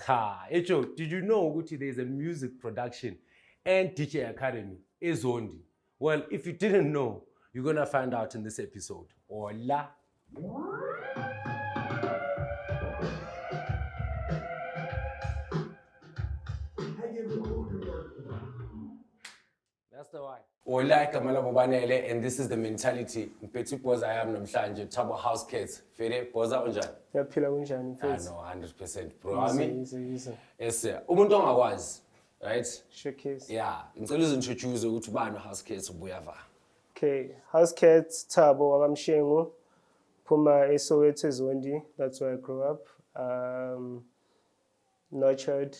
Cha, Echo, did you know Uguti there's a music production and DJ academy, eZondi? Well, if you didn't know, you're gonna find out in this episode. Hola. That's the why. Hola, Kamala Bobanele, and this is the mentality. Petit Poza I am Namhlanje, Thabo Housecatz. Fede Poza unjani? Yaphila kunjani mfethu? No, 100%. Bro, I mean, Easy. yes sir. Umuntu ongakwazi, right? Showcase. Yeah, ngicela uzintroduce ukuthi ubani Housecatz ubuya va. Okay, Housecatz, Thabo Mshengu, phuma eZondi. That's where I grew up. Nurtured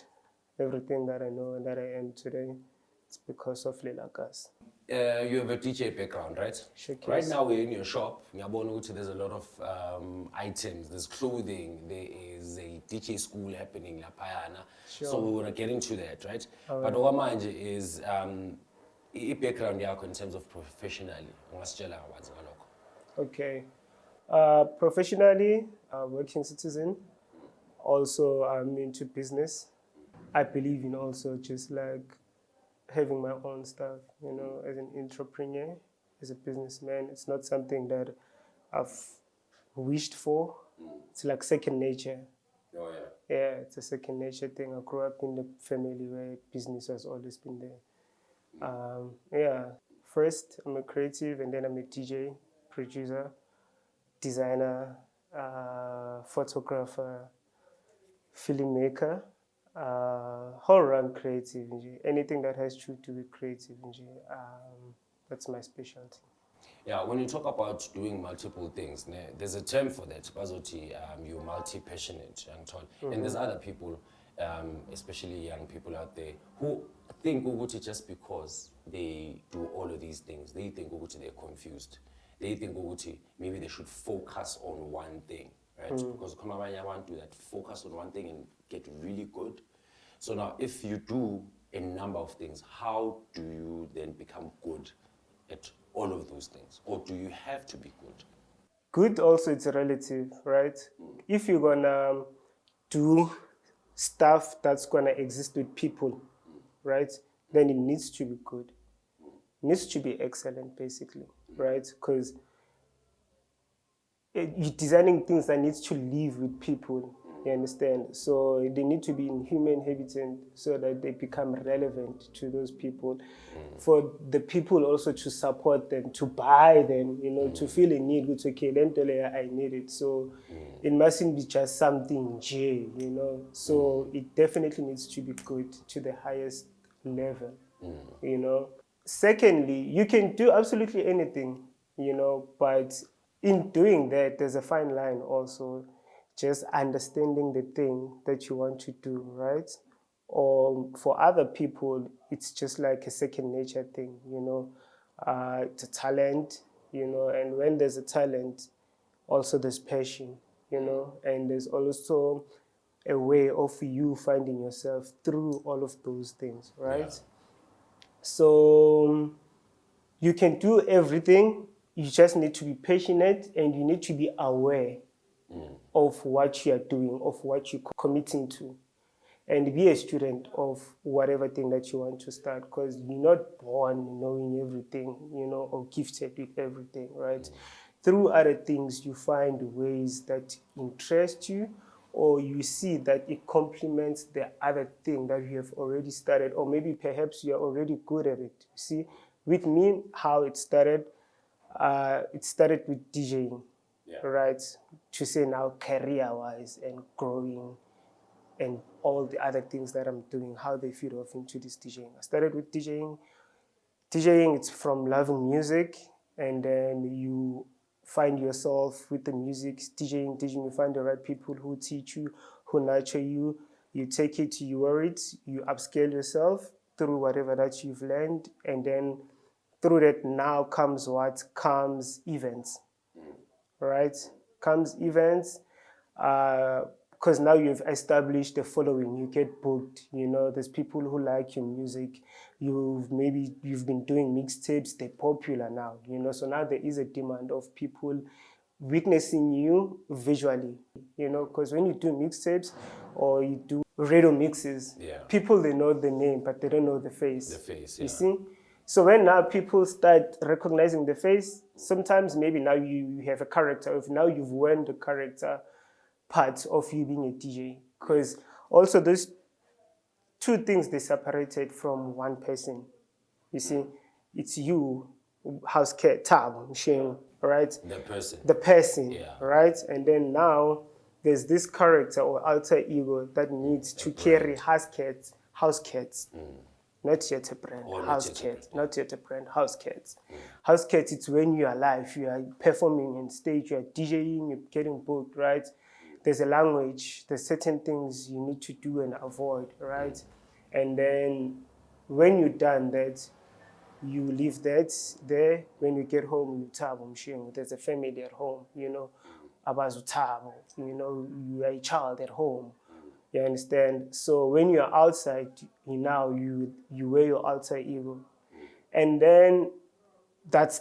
everything that I know and that I am today. It's because of Lelakas. You have a DJ background, right? Showcase. Right now we're in your shop. There's a lot of items. There's clothing. There is a DJ school happening in Lapayana. Sure. So we want to get into that, right? All But right. what manje is background yakho in terms of professionally. Okay. Professionally, working citizen. Also, I'm into business. I believe in also just like having my own stuff, as an entrepreneur, as a businessman. It's not something that I've wished for. It's like second nature. Oh, yeah. Yeah, it's a second nature thing. I grew up in a family where business has always been there. First, I'm a creative, and then I'm a DJ, producer, designer, photographer, filmmaker, whole run creative. Anything that has to do with creative, that's my specialty. Yeah, when you talk about doing multiple things, there's a term for that. Bazoti, you're multi-passionate, and there's other people, especially young people out there, who think Uguti just because they do all of these things, they think Uguti they're confused. They think Uguti maybe they should focus on one thing, right? Because Kamabanya want to that focus on one thing and get really good. So now, if you do a number of things, how do you then become good at all of those things? Or do you have to be good? Good also, it's relative, right? If you're gonna do stuff that's gonna exist with people, right, then it needs to be good. It needs to be excellent, basically, right? Because you're designing things that needs to live with people, you understand? So they need to be in human habitat so that they become relevant to those people. For the people also to support them, to buy them, to feel a need, which, okay, then I need it. So it mustn't be just something J, So it definitely needs to be good to the highest level, Secondly, you can do absolutely anything, but in doing that, there's a fine line also. Just understanding the thing that you want to do, right? Or for other people, it's just like a second nature thing, It's a talent, and when there's a talent, also there's passion, and there's also a way of you finding yourself through all of those things, right? Yeah. So you can do everything. You just need to be passionate, and you need to be aware of what you are doing, of what you're committing to, and be a student of whatever thing that you want to start, because you're not born knowing everything, or gifted with everything, right? Through other things, you find ways that interest you, or you see that it complements the other thing that you have already started, or maybe perhaps you're already good at it. See, with me, how it started with DJing. Yeah. Right, to say now career-wise and growing and all the other things that I'm doing, how they feed off into this DJing. I started with DJing. DJing, it's from loving music, and then you find yourself with the music, DJing, you find the right people who teach you, who nurture you, you take it, you wear it, you upscale yourself through whatever that you've learned, and then through that now comes events. Right? Comes events, because now you've established a following, you get booked, there's people who like your music, you've been doing mixtapes, they're popular now, so now there is a demand of people witnessing you visually, you know, because when you do mixtapes or you do radio mixes, people, they know the name, but they don't know the face. The face, You see? So when now people start recognizing the face, sometimes maybe now you have a character, if now you've won the character part of you being a DJ. Because also those two things, they separated from one person. You see, it's you, Housecatz, Thabo Mshengu, right? The person, right? And then now there's this character or alter ego that needs to carry Housecatz. Not yet a brand, Housecatz. Not yet a brand, Housecatz. Housecatz, it's when you're alive, you are performing on stage, you are DJing, you're getting booked, right? There's a language, there's certain things you need to do and avoid, right? And then when you're done that, you leave that there. When you get home, you Thabo Mshengu. There's a family at home, you know, abazu Thabo, you know, you are a child at home. You understand? So when you're outside, you wear your alter ego. And then that's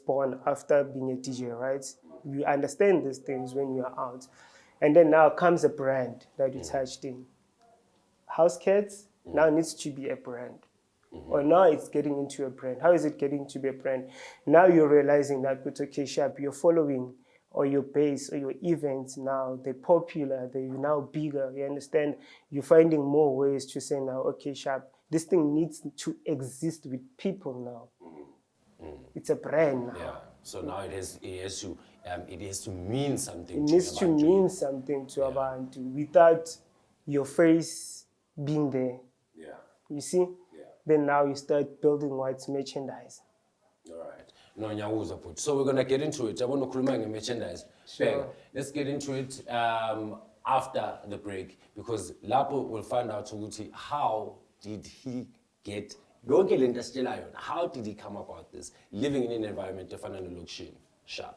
born after being a DJ, right? You understand these things when you're out. And then now comes a brand that you touched in. Housecatz now needs to be a brand. Or now it's getting into a brand. How is it getting to be a brand? Now you're realizing that with OK Sharp, you're following or your base or your events now, they're popular, they're now bigger, you understand? You're finding more ways to say now, OK Sharp, this thing needs to exist with people now. It's a brand now. Yeah. So now it has to mean something. It needs to mean something to abantu without your face being there. Yeah. You see? Yeah. Then now you start building white merchandise. All right. No, so we're gonna get into it. I want to khuluma merchandise. Sure. Let's get into it after the break, because Lapo will find out how did he get how did he come about this, living in an environment efana nolokushini. Sharp.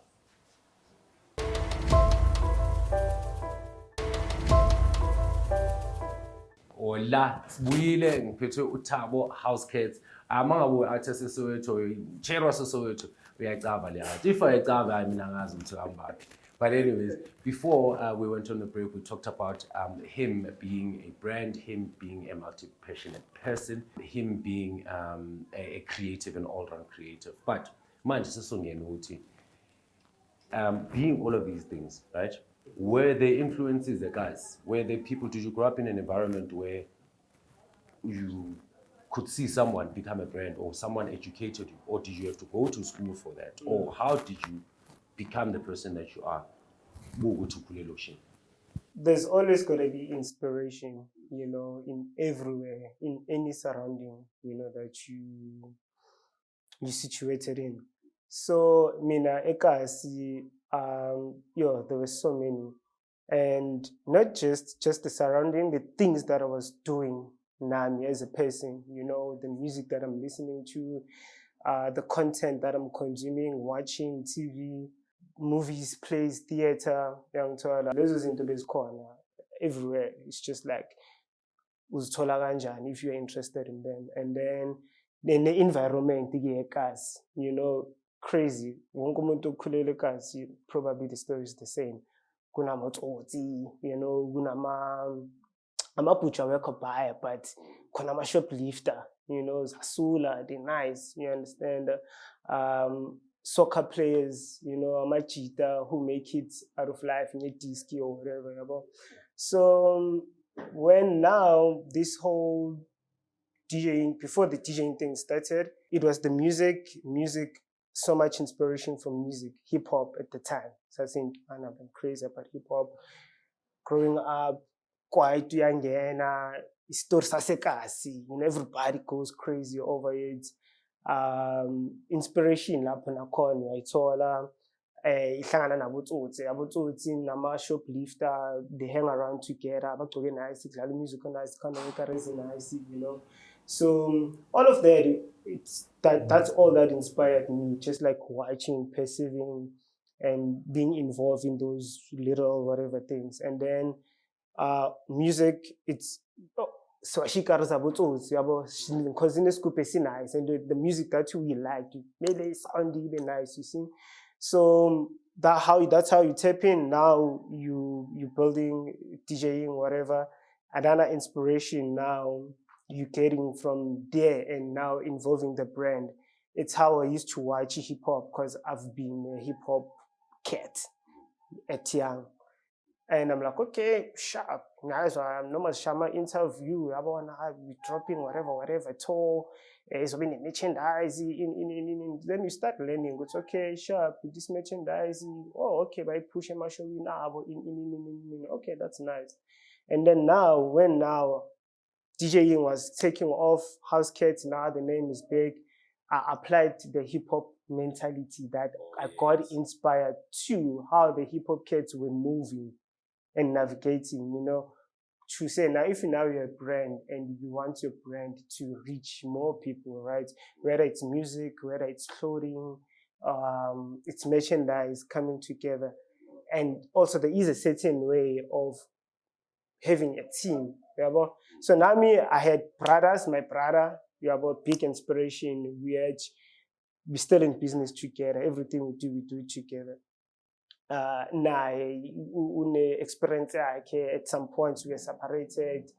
Ola, sibuyile ngiphethe uThabo Housecatz. Amangabu artist eSoweto, chero eSoweto, uyayicaba le art. If ayicaba I mina ngazi ukuthi ambaphi. But anyways, before we went on the break, we talked about him being a brand, him being a multi-passionate person, him being a creative and all-round creative. But manje sesongena ukuthi being all of these things, right? Were the influences, the guys, were the people, did you grow up in an environment where you could see someone become a brand or someone educated you, or did you have to go to school for that? Or how did you become the person that you are? There's always going to be inspiration, you know, in everywhere, in any surrounding, you know, that you're situated in. So, mina ekasi, there were so many, and not just the surrounding, the things that I was doing nami as a person, you know, the music that I'm listening to, the content that I'm consuming, watching TV, movies, plays, theater, lezo zinto bezikhona everywhere. It's just like uzithola kanjani if you're interested in them. And then the environment, you know, crazy. Wonke umuntu okhulele eKasi, probably the story is the same. Kunamatsotsi, you know, amabutcher work buy, but khona shoplifter, you know, zasula, they're nice, you understand? Soccer players, you know, amajita who make it out of life in a disc or whatever. So when now this whole DJing, before the DJing thing started, it was the music, so much inspiration from music, hip hop at the time. So I think I'm crazy about hip hop. Growing up, quite young, story sasekasi, you know, everybody goes crazy over it. Inspiration lapho nakhona uyayithola ihlangana nabotsotsi nama shoplifter, they hang around together, abagcoke nice, kudlala music nice, kind of nice, you know. So all of that, that's all that inspired me, just like watching, perceiving, and being involved in those little whatever things. And then music, it's swashikara zabotsotsi yabo, because in the scoop is nice, and the music that we like, it made it sound even nice, you see. So that's how you tap in. Now you building, DJing, whatever. Another inspiration now you getting from there and now involving the brand. It's how I used to watch hip hop because I've been a hip hop cat at young. And I'm like, okay, sharp. Guys, I'm not much shama interview. I want to be dropping whatever tour. So in merchandise. Then you start learning. It's okay, sharp. This merchandise. Oh, okay, by pushing my show now. Okay, that's nice. And then now DJing was taking off, Housecatz, now the name is big. I applied the hip hop mentality that I got inspired to how the hip hop cats were moving and navigating, to say now if you're a brand and you want your brand to reach more people, right? Whether it's music, whether it's clothing, it's merchandise coming together. And also there is a certain way of having a team. So now I had brothers, my brother, big inspiration. We're still in business together. Everything we do it together. Naye experience yakhe at some points we are separated.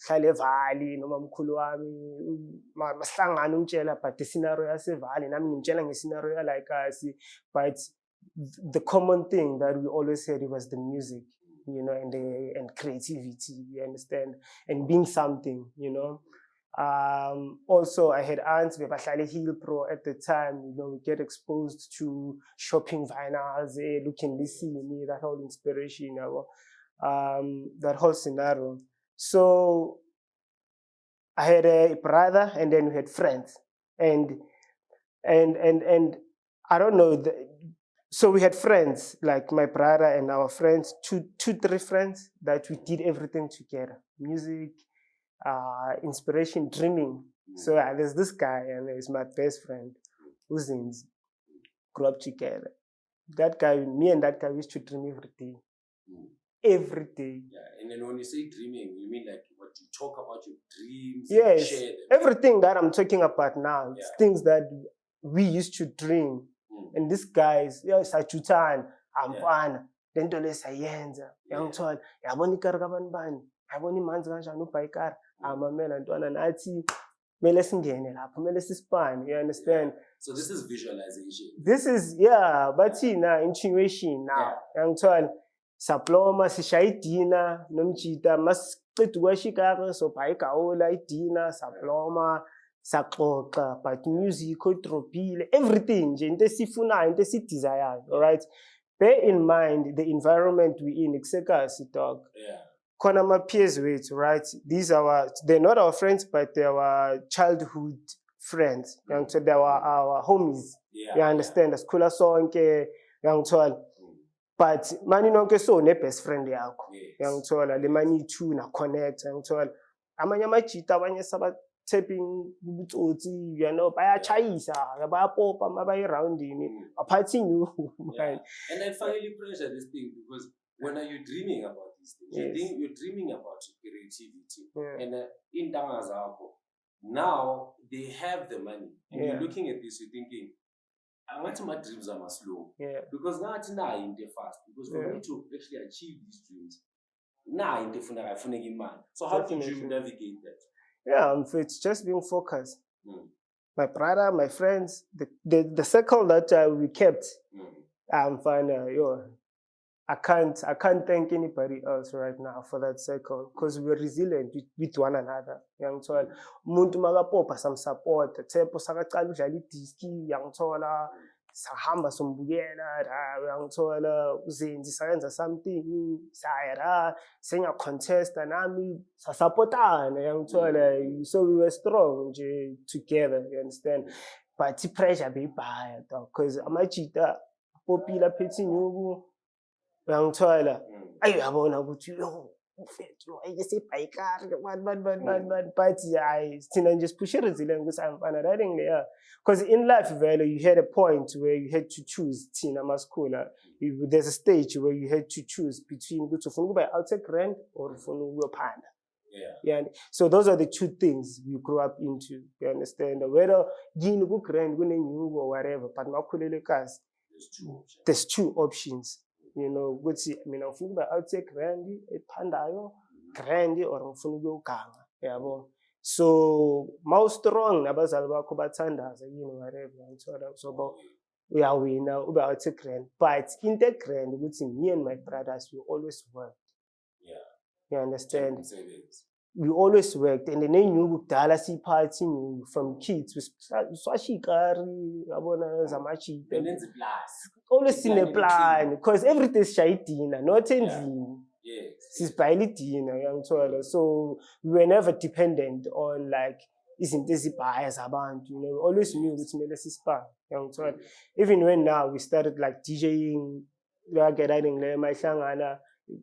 Hlale eValley noma mkhulu wami masihlangana ungitshela but the scenario yaseValley nami ngimtshela ngescenario yala eKasi, but the common thing that we always said was the music, and creativity, you understand, and being something, Also, I had aunts, Bebahlale Hill Pro at the time, we get exposed to shopping vinyls, looking, listening, that whole inspiration, that whole scenario. So I had a brother and then we had friends. And I don't know, so we had friends, like my brother and our friends, three friends that we did everything together. Music, inspiration, dreaming. So there's this guy and he's my best friend, Uzins, grew up together. That guy, me and that guy used to dream every day. Every day. Yeah, and then when you say dreaming, you mean like what you talk about your dreams? Yes, share them. Everything that I'm talking about now, it's things that we used to dream. And this guy is, Sachutan, Amfana, Dento lesayenza, yangithola, yabona ikar kabantu bani, yabona imanzi kanjani ubhayikar, amamela ntwana nathi mele singene lapho, mele sisipane, you understand? So this is visualization. This is, but intuition now. Yangithola, saploma, sishaya idina, nomjita, masiqeda ukwashikara, so bhayikaola idina, saploma, saxoxa, but music, odropile, everything nje, into esifunayo, into esidesayayo, all right? Bear in mind the environment we're in, eZondi, dog. Khona my peers with, right? They're not our friends, but they are our childhood friends. So they were our homies. You understand? Asikhula sonke, yangithola. But mani nonke so ne best friend yakho. Yangithola, le mani two na connect, yangithola. Amanye amajita abanye tapping ubutsotsi, bayachayisa, bayapopa, mabayirroundini, aphathing you. And then finally pressure this thing, because when are you dreaming about these things? You're dreaming about creativity. And in Tangazako, now they have the money. And you're looking at this, you're thinking, my dreams are slow. Because now it's not in the fast. Because for me to actually achieve these dreams, now in the man. So how did you navigate that? It's just being focused. My brother, my friends, the circle that we kept, I'm fine. I can't thank anybody else right now for that circle because we're resilient with one another. Yangithola, umuntu makapopa some support. Tshepo sakaqala udlala idiski, yangithola, sahamba sombukela, yangithola, uzenzi sayenza something, sayara, senga contest nami, sasupportana, yangithola. So we were strong together, you understand? But the pressure be bad, because amajita popular petting you. Yangithola, ayabona ukuthi ufethu ayesebhayikari but thina nje sipushe resilient ukuthi amfana that thing there, because in life you had a point where you had to choose thina masikhula. There's a stage where you had to choose between ukuthi ufuna ukuba outside grant or ufuna ukuyophanda. So those are the two things we grew up into, you understand? Whether yini ku grant kunenyuko or whatever, but makhulele eKasi, there's two options. You know, ukuthi mina ngifuna ukuba outside grand ephandayo grand or ngifuna ukuyoganga yabo. So mau strong nabazali bakho bathandaza yini whatever ngithola so uyawina ube outside grand, but into grand ukuthi me and my brothers we always worked. You understand? We always worked, and then knew kudala siphathi from kids swashikari yabona zamachi always in a plan because everything is shayidina not endlini sisibhayela idina uyangithola. So we were never dependent on like izinto ezibhaya zabantu, you know, we always knew ukuthi kumele sisipane uyangithola. Even when now we started like DJing lagedaling le mayihlangana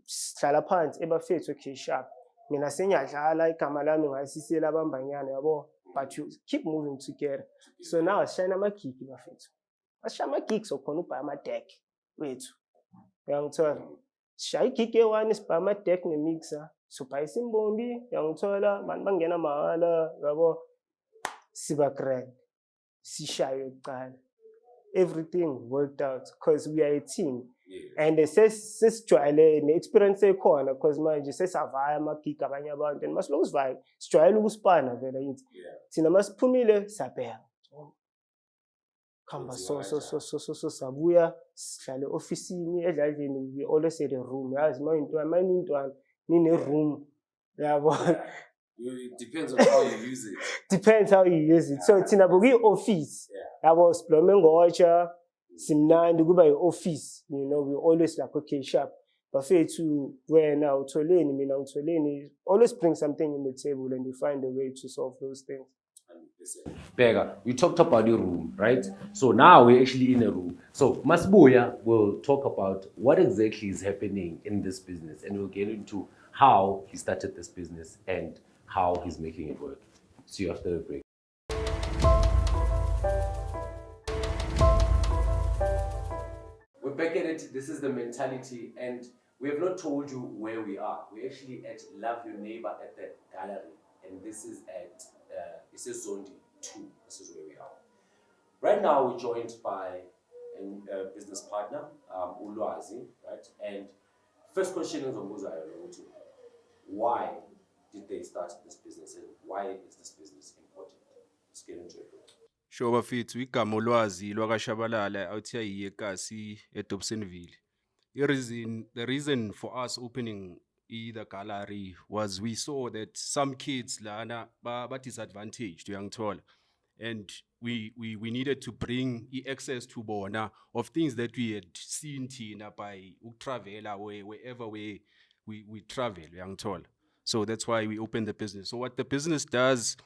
sihlala phansi ebafethu okay sharp mina senyadlala igama lami ngasisela abambanyana yabo, but you keep moving together. So now asishayina amagigi bafethu, asishaya amagigi sokhona ubhaya ama-deck wethu uyangithola. Sishaya igigi eyi-1 sibhaya ama-deck ne-mixer sobhayisa imbombi uyangithola, abantu bangena mahhala yabo, siba grand sishaye yokuqala. Everything worked out because we are a team. And sesijwayele ne-experience ekhona because manje sesavaya amagigi abanye abantu and masilokhu sivaya sijwayele ukusipana vele yithi thina masiphumile sabheka khamba so sabuya sihlale ofisini edladlini, we always had a room. Yazi mayintwana nine-room yabo. It depends on how you use it. Depends how you use it. So thina bokuyi-office yabo siblome ngotsha simnandi kuba yi-office, you know, we always like okay sharp bafethu wena utholeni mina ngitholeni, always bring something in the table and we find a way to solve those things. Bega, you talked about your room, right? So now we're actually in a room. So Masbuya will talk about what exactly is happening in this business, and we'll get into how he started this business and how he's making it work. See you after the break. We're back at it. This is the mentality, and we have not told you where we are. We're actually at Love Your Neighbor at the Galleri, and this is at eZondi 2. This is where we are. Right now, we're joined by a business partner, Ulwazi, right? And first question is why did they start this business, and why is this business important? Let's get into it. Sure bafethu igama Ulwazi lwakashabalala awuthiya yiYekasi eDobsonville. The reason for us opening the gallery was we saw that some kids lana ba disadvantaged uyangithola, and we needed to bring access to bona of things that we had seen thina by ukutravela wherever we travel uyangithola. So that's why we opened the business. So what the business does,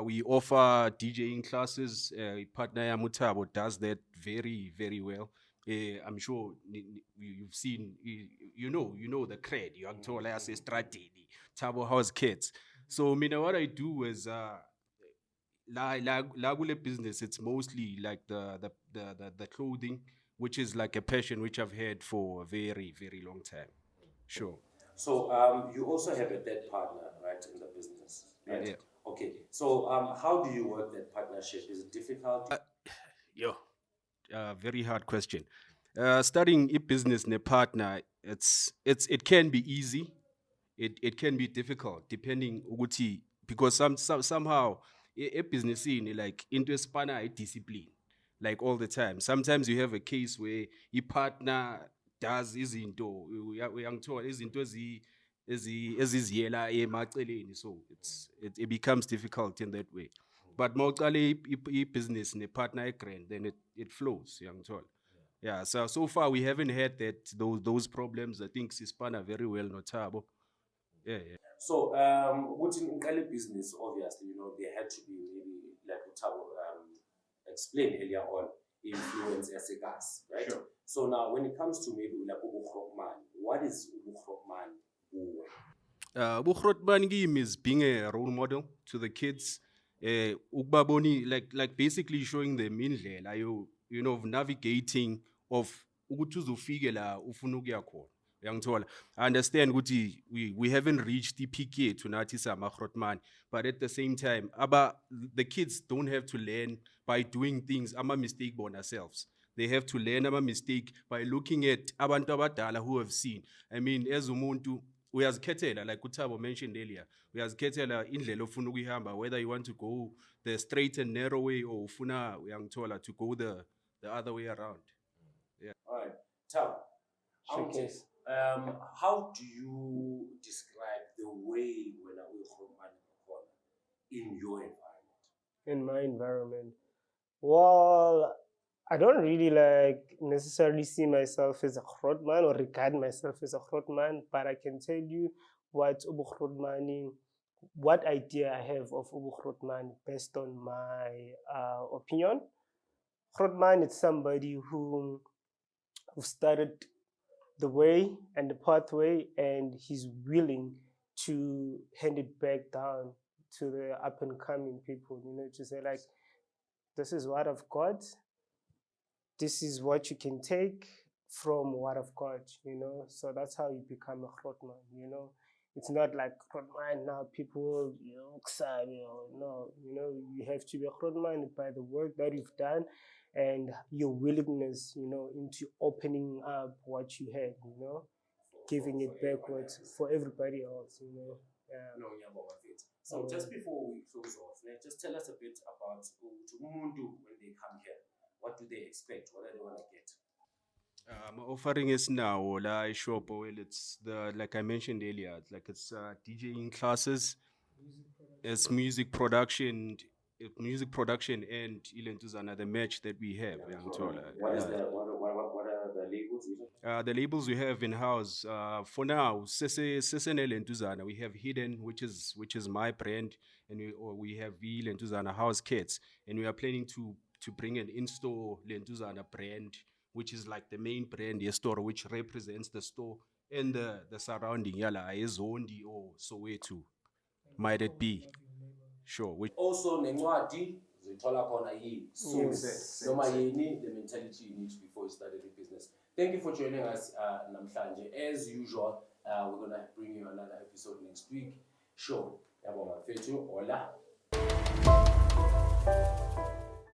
we offer DJing classes. Partner Thabo does that very, very well. I'm sure you've seen, you know the cred. You actually I say strategy. Thabo Housecatz. So what I do is la business. It's mostly like the clothing, which is like a passion which I've had for a very, very long time. Sure. So you also have a debt partner, right, in the business, right? Yeah. Okay. So how do you work that partnership? Is it difficult? Very hard question. Starting a business in a partner, it can be easy. It can be difficult depending ukuthi, because somehow a business in like into a spanner discipline, like all the time. Sometimes you have a case where a partner does izinto eziziyela emaceleni, so it becomes difficult in that way. But mawuqale business in a partner grand, then it flows. Yeah. So far we haven't had those problems. I think Sispana very well, no Thabo. Yeah. So in early business, obviously, you know, there had to be maybe like Thabo explained earlier on, influence as a gas, right? Sure. So now when it comes to maybe like Ubukrokman, what is Ubukrokman? Ubukrokman is being a role model to the kids. Ukbaboni, like basically showing them indlela you know, navigating of ukutuzufike la ufuna ukuya khona. Uyangithola. I understand ukuthi we haven't reached the peak yet to nathi samakrotman, but at the same time the kids don't have to learn by doing things ama mistake on ourselves. they have to learn a mistake by looking at abantu abadala who have seen. I mean, as umuntu, uyazikhethela, like Thabo mentioned earlier, uyazikhethela indlela ofuna ukuyihamba, whether you want to go the straight and narrow way or ufuna uyangithola to go the other way around. All right, Thabo, Housecatz. how do you describe the way when in your environment? In my environment, well, I don't really necessarily see myself as a grootman or regard myself as a grootman, but I can tell you what idea I have of grootman based on my opinion. Grootman is somebody who started the way and the pathway, and he's willing to hand it back down to the up and coming people, to say this is what I've got. This is what you can take from what I've got, So that's how you become a grootman, It's not like grootman now people, no, you have to be a grootman by the work that you've done and your willingness, into opening up what you had, giving it backwards for everybody else, Yeah. So just before we close off, just tell us a bit about Umuntu when they come here. What do they expect? What do they want to get? Offering is now la shop. Well, it's like I mentioned earlier, it's DJing classes, it's music production, and ilentuzana the match that we have. What are the labels? The labels we have in house for now, Lentuzana, we have Hidden, which is my brand, and we have Lentuzana Housecatz, and we are planning to bring an in-store Lentuzana brand, which is like the main brand store, which represents the store and the surrounding, eZondi or Soweto, might it be? Sure. Also, Nencwadi, zithola khona soon. Yes. Noma yini the mentality you need before you start any business. Thank you for joining us, namhlanje. As usual, we're gonna bring you another episode next week. Sure. Yabo mafethu, hola.